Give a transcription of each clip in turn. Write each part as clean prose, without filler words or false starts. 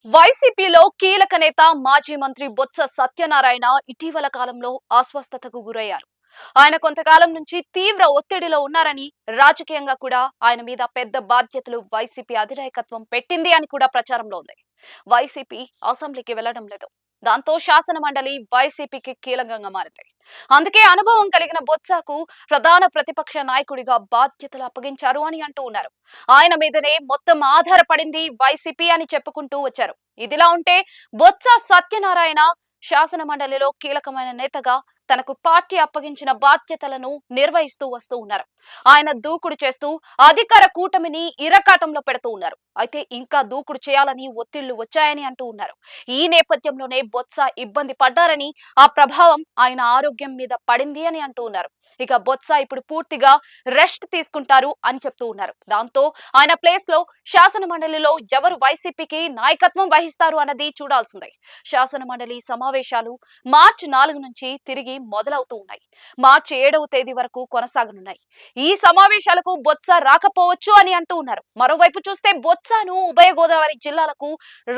వైసీపీలో కీలక నేత మాజీ మంత్రి బొత్స సత్యనారాయణ ఇటీవల కాలంలో అస్వస్థతకు గురయ్యారు. ఆయన కొంతకాలం నుంచి తీవ్ర ఒత్తిడిలో ఉన్నారని, రాజకీయంగా కూడా ఆయన మీద పెద్ద బాధ్యతలు వైసీపీ అధినాయకత్వం పెట్టింది అని కూడా ప్రచారంలో ఉంది. వైసీపీ అసెంబ్లీకి వెళ్లడం లేదు. దాంతో శాసన మండలి వైసీపీకి కీలకంగా మారింది. అందుకే అనుభవం కలిగిన బొత్సకు ప్రధాన ప్రతిపక్ష నాయకుడిగా బాధ్యతలు అప్పగించారు అని అంటూ ఉన్నారు. ఆయన మీదనే మొత్తం ఆధారపడింది వైసీపీ అని చెప్పుకుంటూ వచ్చారు. ఇదిలా ఉంటే బొత్స సత్యనారాయణ శాసన మండలిలో కీలకమైన నేతగా తనకు పార్టీ అప్పగించిన బాధ్యతలను నిర్వహిస్తూ వస్తూ ఉన్నారు. ఆయన దూకుడు చేస్తూ అధికార కూటమిని ఇరకాటంలో పెడుతూ ఉన్నారు. అయితే ఇంకా దూకుడు చేయాలని ఒత్తిళ్లు వచ్చాయని అంటూ ఉన్నారు. ఈ నేపథ్యంలోనే బొత్స ఇబ్బంది పడ్డారని, ఆ ప్రభావం ఆయన ఆరోగ్యం మీద పడింది అని అంటూ ఉన్నారు. ఇక బొత్స ఇప్పుడు పూర్తిగా రెస్ట్ తీసుకుంటారు అని చెప్తూ ఉన్నారు. దాంతో ఆయన ప్లేస్ లో శాసన మండలిలో ఎవరు వైసీపీకి నాయకత్వం వహిస్తారు అన్నది చూడాల్సిందే. శాసన మండలి సమావేశాలు మార్చి 4 నుంచి తిరిగి మొదలవుతూ ఉన్నాయి. మార్చి 7వ తేదీ వరకు కొనసాగనున్నాయి. ఈ సమావేశాలకు బొత్స రాకపోవచ్చు అని అంటూ ఉన్నారు. మరోవైపు చూస్తే బొత్సను ఉభయ గోదావరి జిల్లాలకు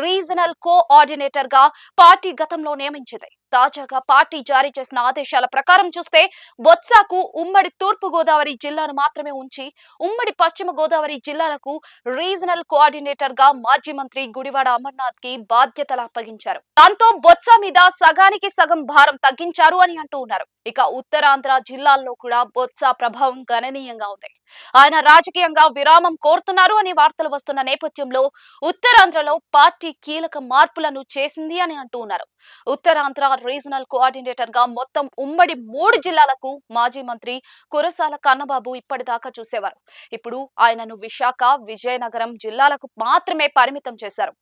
రీజనల్ కోఆర్డినేటర్ గా పార్టీ గతంలో నియమించింది. తాజాగా పార్టీ జారీ చేసిన ఆదేశాల ప్రకారం చూస్తే బొత్సకు ఉమ్మడి తూర్పు గోదావరి జిల్లాను మాత్రమే ఉంచి ఉమ్మడి పశ్చిమ గోదావరి జిల్లాలకు రీజనల్ కోఆర్డినేటర్ గా మాజీ మంత్రి గుడివాడ అమర్నాథ్ కి బాధ్యతలు అప్పగించారు. దాంతో బొత్స మీద సగానికి సగం భారం తగ్గించారు అని అంటూ ఉన్నారు. ఇక ఉత్తరాంధ్ర జిల్లాల్లో కూడా బొత్స ప్రభావం గణనీయంగా ఉంది. ఆయన రాజకీయంగా విరామం కోరుతున్నారు అని వార్తలు వస్తున్న నేపథ్యంలో ఉత్తరాంధ్రలో పార్టీ కీలక మార్పులను చేసింది అని అంటూ ఉన్నారు. ఉత్తరాంధ్ర రీజనల్ కోఆర్డినేటర్ గా మొత్తం ఉమ్మడి 3 జిల్లాలకు మాజీ మంత్రి కురసాల కన్నబాబు ఇప్పటిదాకా చూసేవారు. ఇప్పుడు ఆయనను విశాఖ, విజయనగరం జిల్లాలకు మాత్రమే పరిమితం చేశారు.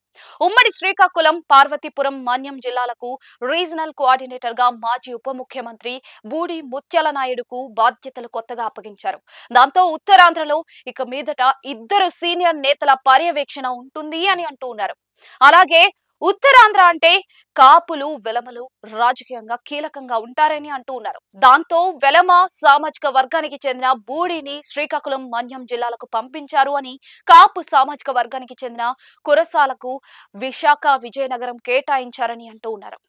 ఉమ్మడి శ్రీకాకుళం, పార్వతీపురం, మన్యం జిల్లాలకు రీజనల్ కోఆర్డినేటర్ గా మాజీ ఉప ముఖ్యమంత్రి బూడి ముత్యాల నాయుడుకు బాధ్యతలు కొత్తగా అప్పగించారు. దాంతో ఉత్తరాంధ్రలో ఇక మీదట ఇద్దరు సీనియర్ నేతల పర్యవేక్షణ ఉంటుంది అని అంటూ ఉన్నారు. అలాగే ఉత్తరాంధ్ర అంటే కాపులు, వెలమలు రాజకీయంగా కీలకంగా ఉంటారని అంటూ ఉన్నారు. దాంతో వెలమ సామాజిక వర్గానికి చెందిన బూడిని శ్రీకాకుళం, మన్యం జిల్లాలకు పంపించారు అని, కాపు సామాజిక వర్గానికి చెందిన కురసాలకు విశాఖ, విజయనగరం కేటాయించారని అంటూ ఉన్నారు.